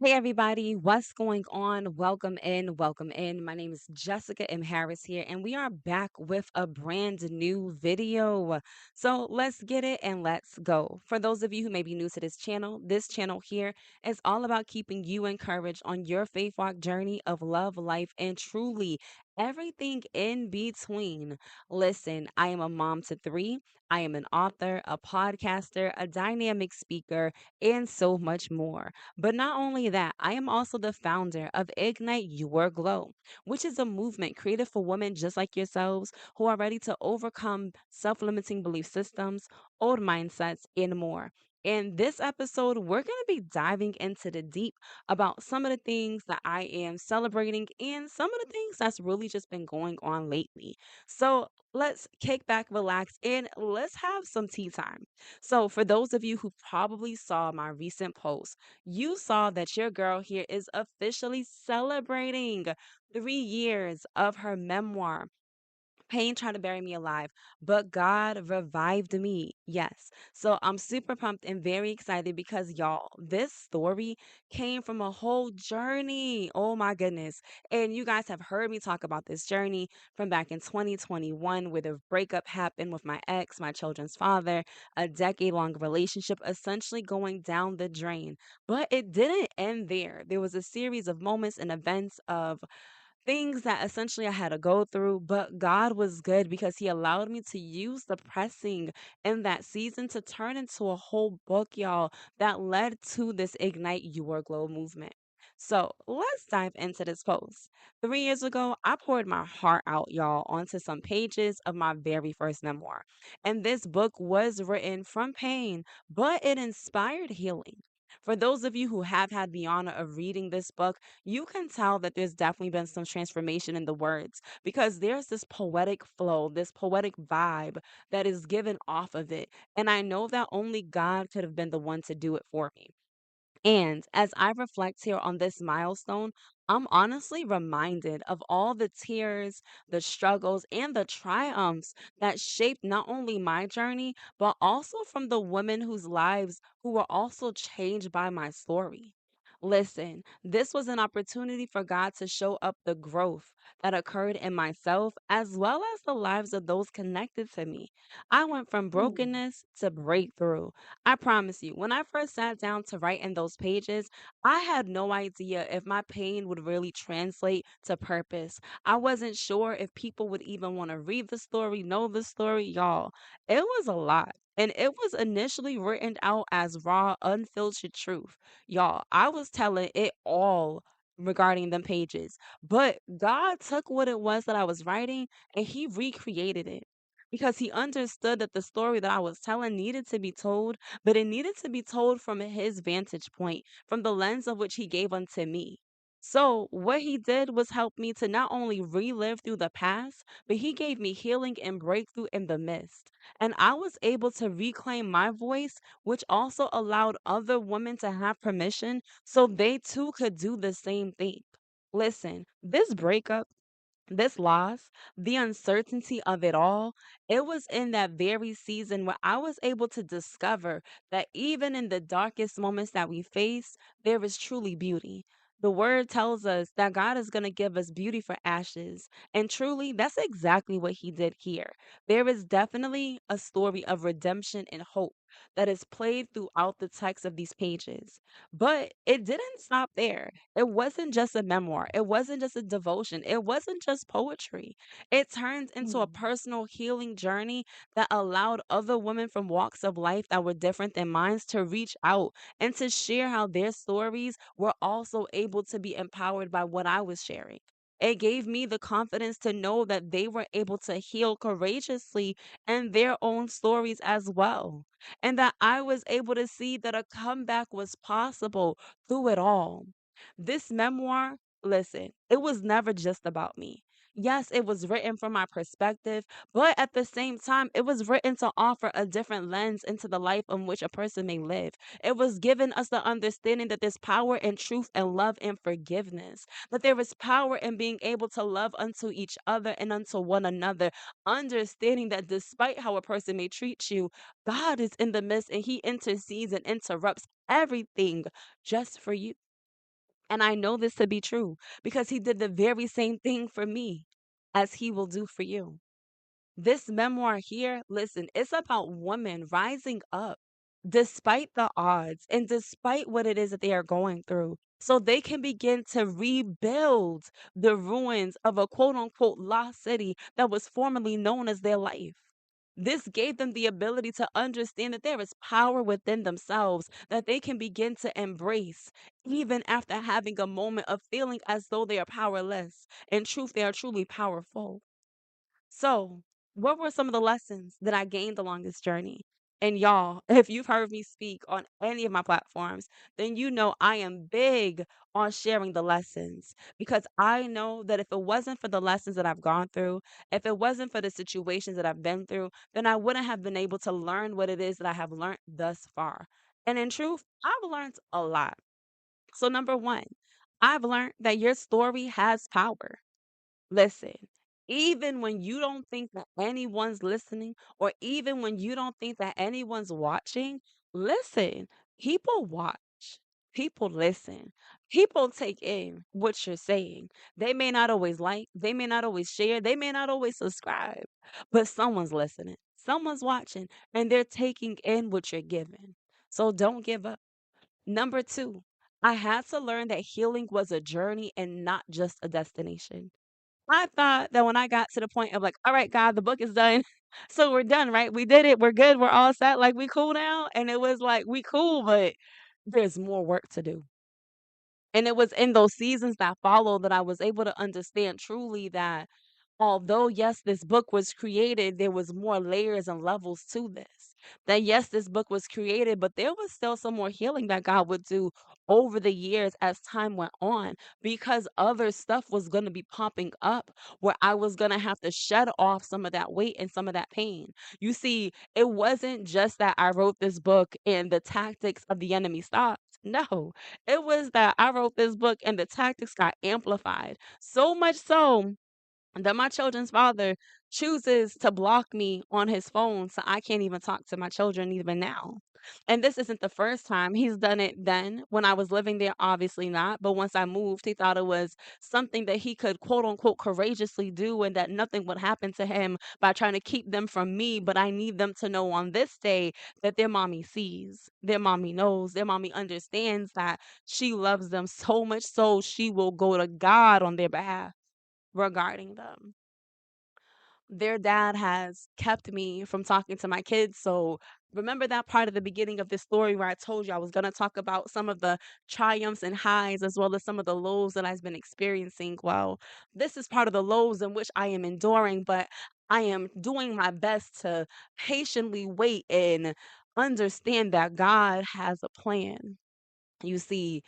Hey everybody, what's going on? Welcome in, welcome in. My name is Jessica M. Harris here, and we are back with a brand new video. So let's get it and let's go. For those of you who may be new to this channel here is all about keeping you encouraged on your faith walk journey of love, life, and truly everything in between. Listen, I am a mom to three. I am an author, a podcaster, a dynamic speaker, and so much more. But not only that, I am also the founder of Ignite Your Glow, which is a movement created for women just like yourselves who are ready to overcome self limiting belief systems, old mindsets, and more. In this episode, we're going to be diving into the deep about some of the things that I am celebrating and some of the things that's really just been going on lately. So let's kick back, relax, and let's have some tea time. So, for those of you who probably saw my recent post, you saw that your girl here is officially celebrating 3 years of her memoir. Pain tried to bury me alive, but God revived me. Yes. So I'm super pumped and very excited because y'all, this story came from a whole journey. Oh my goodness. And you guys have heard me talk about this journey from back in 2021 where the breakup happened with my ex, my children's father, a decade-long relationship essentially going down the drain. But it didn't end there. There was a series of moments and events of things that essentially I had to go through, but God was good because He allowed me to use the pressing in that season to turn into a whole book, y'all, that led to this Ignite Your Glow movement. So let's dive into this post. 3 years ago, I poured my heart out, y'all, onto some pages of my very first memoir. And this book was written from pain, but it inspired healing. For those of you who have had the honor of reading this book, you can tell that there's definitely been some transformation in the words because there's this poetic flow, this poetic vibe that is given off of it. And I know that only God could have been the one to do it for me. And as I reflect here on this milestone, I'm honestly reminded of all the tears, the struggles, and the triumphs that shaped not only my journey, but also from the women whose lives who were also changed by my story. Listen, this was an opportunity for God to show up the growth that occurred in myself as well as the lives of those connected to me. I went from Mm, brokenness to breakthrough. I promise you, when I first sat down to write in those pages, I had no idea if my pain would really translate to purpose. I wasn't sure if people would even want to read the story, know the story, y'all. It was a lot. And it was initially written out as raw, unfiltered truth. Y'all, I was telling it all regarding them pages. But God took what it was that I was writing and He recreated it because he understood that the story that I was telling needed to be told, but it needed to be told from his vantage point, from the lens of which he gave unto me. So, what he did was help me to not only relive through the past, but he gave me healing and breakthrough in the midst. And I was able to reclaim my voice, which also allowed other women to have permission so they too could do the same thing. Listen, this breakup, this loss, the uncertainty of it all, it was in that very season where I was able to discover that even in the darkest moments that we face, there is truly beauty. The word tells us that God is going to give us beauty for ashes. And truly, that's exactly what he did here. There is definitely a story of redemption and hope that is played throughout the text of these pages. But it didn't stop there. It wasn't just a memoir. It wasn't just a devotion. It wasn't just poetry. It turned into a mm, personal healing journey that allowed other women from walks of life that were different than mine to reach out and to share how their stories were also able to be empowered by what I was sharing. It gave me the confidence to know that they were able to heal courageously in their own stories as well. And that I was able to see that a comeback was possible through it all. This memoir, listen, it was never just about me. Yes, it was written from my perspective, but at the same time, it was written to offer a different lens into the life in which a person may live. It was giving us the understanding that there's power in truth and love and forgiveness, that there is power in being able to love unto each other and unto one another, understanding that despite how a person may treat you, God is in the midst and He intercedes and interrupts everything just for you. And I know this to be true because he did the very same thing for me as he will do for you. This memoir here, listen, it's about women rising up despite the odds and despite what it is that they are going through. So they can begin to rebuild the ruins of a quote unquote lost city that was formerly known as their life. This gave them the ability to understand that there is power within themselves that they can begin to embrace, even after having a moment of feeling as though they are powerless. In truth, they are truly powerful. So, what were some of the lessons that I gained along this journey? And y'all, if you've heard me speak on any of my platforms, then you know I am big on sharing the lessons because I know that if it wasn't for the lessons that I've gone through, if it wasn't for the situations that I've been through, then I wouldn't have been able to learn what it is that I have learned thus far. And in truth, I've learned a lot. So, number one, I've learned that your story has power. Listen, even when you don't think that anyone's listening, or even when you don't think that anyone's watching, listen, people watch, people listen, people take in what you're saying. They may not always like, they may not always share, they may not always subscribe, but someone's listening, someone's watching, and they're taking in what you're giving. So don't give up. Number two, I had to learn that healing was a journey and not just a destination. I thought that when I got to the point of like, all right, God, the book is done. So we're done, right? We did it. We're good. We're all set. Like, we cool now. And it was like, we cool, but there's more work to do. And it was in those seasons that followed that I was able to understand truly that although, yes, this book was created, there was more layers and levels to this. That yes, this book was created, but there was still some more healing that God would do over the years as time went on because other stuff was going to be popping up where I was going to have to shed off some of that weight and some of that pain. You see, it wasn't just that I wrote this book and the tactics of the enemy stopped. No, it was that I wrote this book and the tactics got amplified. So much so that my children's father chooses to block me on his phone so I can't even talk to my children even now. And this isn't the first time. He's done it then when I was living there, obviously not. But once I moved, he thought it was something that he could quote unquote courageously do and that nothing would happen to him by trying to keep them from me. But I need them to know on this day that their mommy sees, their mommy knows, their mommy understands that she loves them so much so she will go to God on their behalf regarding them. Their dad has kept me from talking to my kids. So remember that part of the beginning of this story where I told you I was going to talk about some of the triumphs and highs as well as some of the lows that I've been experiencing. Well, this is part of the lows in which I am enduring, but I am doing my best to patiently wait and understand that God has a plan. You see,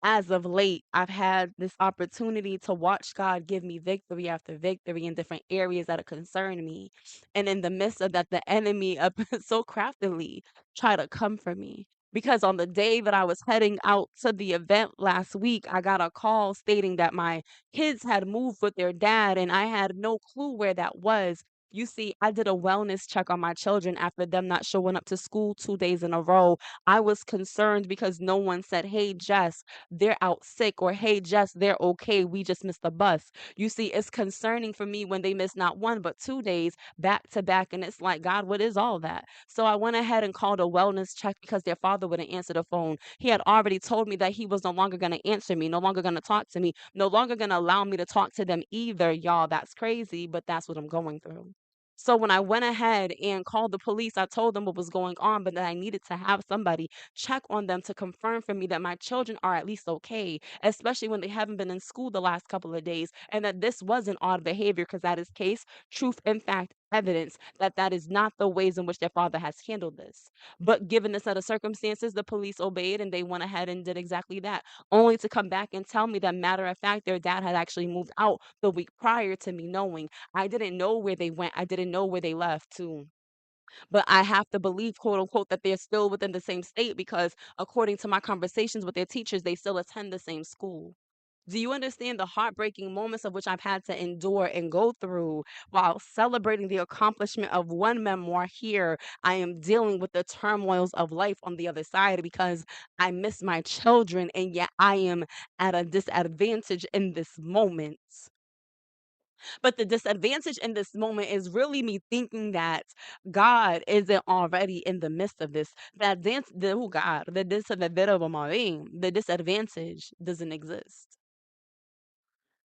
as of late, I've had this opportunity to watch God give me victory after victory in different areas that concern me. And in the midst of that, the enemy so craftily try to come for me. Because on the day that I was heading out to the event last week, I got a call stating that my kids had moved with their dad, and I had no clue where that was. You see, I did a wellness check on my children after them not showing up to school 2 days in a row. I was concerned because no one said, "Hey, Jess, they're out sick," or "Hey, Jess, they're okay. We just missed the bus." You see, it's concerning for me when they miss not 1 but 2 days back to back. And it's like, God, what is all that? So I went ahead and called a wellness check because their father wouldn't answer the phone. He had already told me that he was no longer going to answer me, no longer going to talk to me, no longer going to allow me to talk to them either. Y'all, that's crazy, but that's what I'm going through. So when I went ahead and called the police, I told them what was going on, but that I needed to have somebody check on them to confirm for me that my children are at least okay, especially when they haven't been in school the last couple of days, and that this wasn't odd behavior because that is case, truth, and fact evidence that that is not the ways in which their father has handled this. But given the set of circumstances, the police obeyed and they went ahead and did exactly that, only to come back and tell me that matter of fact, their dad had actually moved out the week prior to me knowing. I didn't know where they went. I didn't know where they left to. But I have to believe, quote unquote, that they're still within the same state because according to my conversations with their teachers, they still attend the same school. Do you understand the heartbreaking moments of which I've had to endure and go through while celebrating the accomplishment of one memoir here? I am dealing with the turmoils of life on the other side because I miss my children, and yet I am at a disadvantage in this moment. But the disadvantage in this moment is really me thinking that God isn't already in the midst of this. That oh God, the disadvantage doesn't exist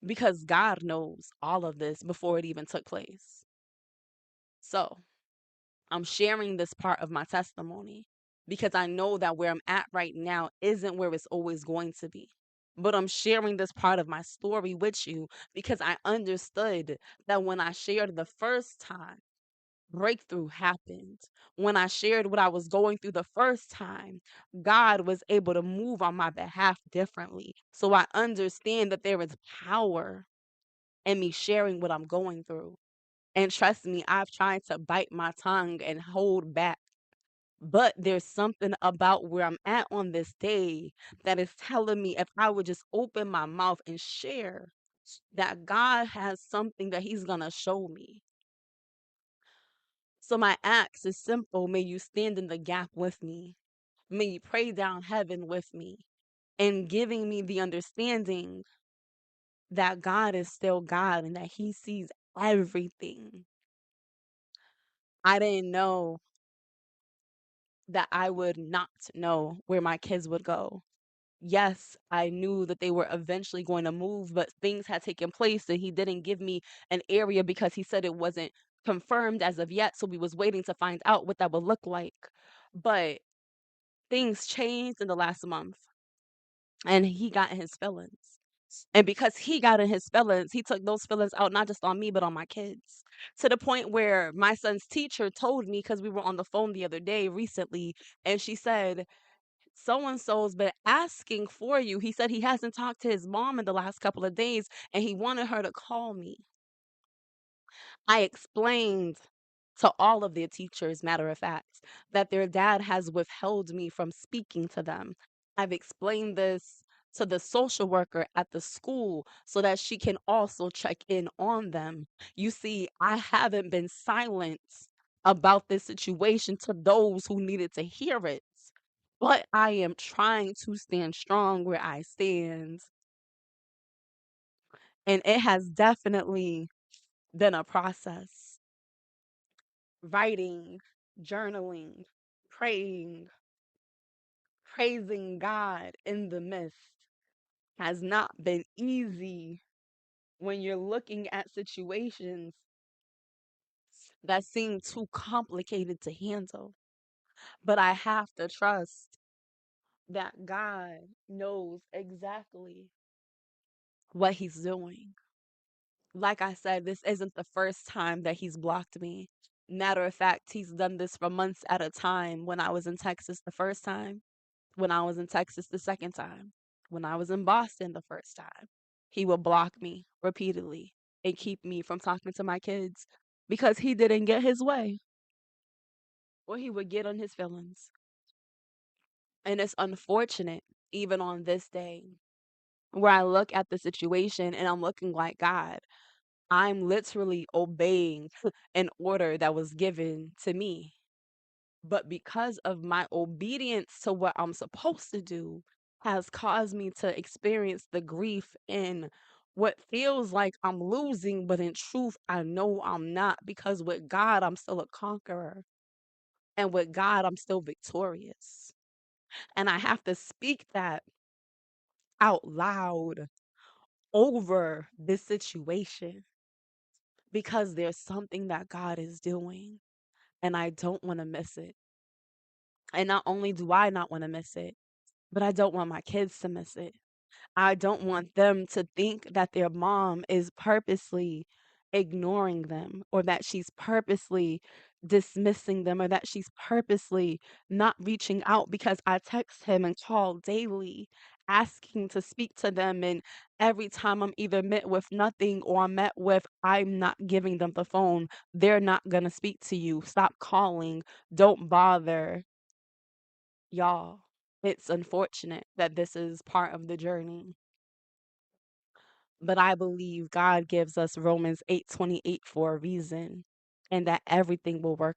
because God knows all of this before it even took place. So I'm sharing this part of my testimony because I know that where I'm at right now isn't where it's always going to be. But I'm sharing this part of my story with you because I understood that when I shared the first time, breakthrough happened. When I shared what I was going through the first time, God was able to move on my behalf differently. So I understand that there is power in me sharing what I'm going through. And trust me, I've tried to bite my tongue and hold back. But there's something about where I'm at on this day that is telling me if I would just open my mouth and share that God has something that He's going to show me. So my ask is simple. May you stand in the gap with me. May you pray down heaven with me and giving me the understanding that God is still God and that He sees everything. I didn't know that I would not know where my kids would go. Yes, I knew that they were eventually going to move, but things had taken place and he didn't give me an area because he said it wasn't confirmed as of yet. So we was waiting to find out what that would look like. But things changed in the last month and he got in his feelings. And because he got in his feelings, he took those feelings out not just on me, but on my kids. To the point where my son's teacher told me, because we were on the phone the other day recently, and she said, so and so's been asking for you. He said he hasn't talked to his mom in the last couple of days and he wanted her to call me. I explained to all of their teachers, matter of fact, that their dad has withheld me from speaking to them. I've explained this to the social worker at the school so that she can also check in on them. You see, I haven't been silent about this situation to those who needed to hear it, but I am trying to stand strong where I stand. And it has definitely been a process. Writing, journaling, praying, praising God in the midst has not been easy when you're looking at situations that seem too complicated to handle. But I have to trust that God knows exactly what He's doing. Like I said, this isn't the first time that he's blocked me. Matter of fact, he's done this for months at a time. When I was in Texas the first time, when I was in Texas the second time, when I was in Boston the first time, he would block me repeatedly and keep me from talking to my kids because he didn't get his way or he would get on his feelings. And it's unfortunate, even on this day, where I look at the situation and I'm looking like God. I'm literally obeying an order that was given to me. But because of my obedience to what I'm supposed to do, has caused me to experience the grief in what feels like I'm losing, but in truth, I know I'm not because with God, I'm still a conqueror. And with God, I'm still victorious. And I have to speak that out loud over this situation because there's something that God is doing and I don't want to miss it. And not only do I not want to miss it, but I don't want my kids to miss it. I don't want them to think that their mom is purposely ignoring them or that she's purposely dismissing them or that she's purposely not reaching out because I text him and call daily asking to speak to them, and every time I'm either met with nothing or I'm met with I'm not giving them the phone. They're not going to speak to you. Stop calling. Don't bother. Y'all, it's unfortunate that this is part of the journey. But I believe God gives us Romans 8:28 for a reason, and that everything will work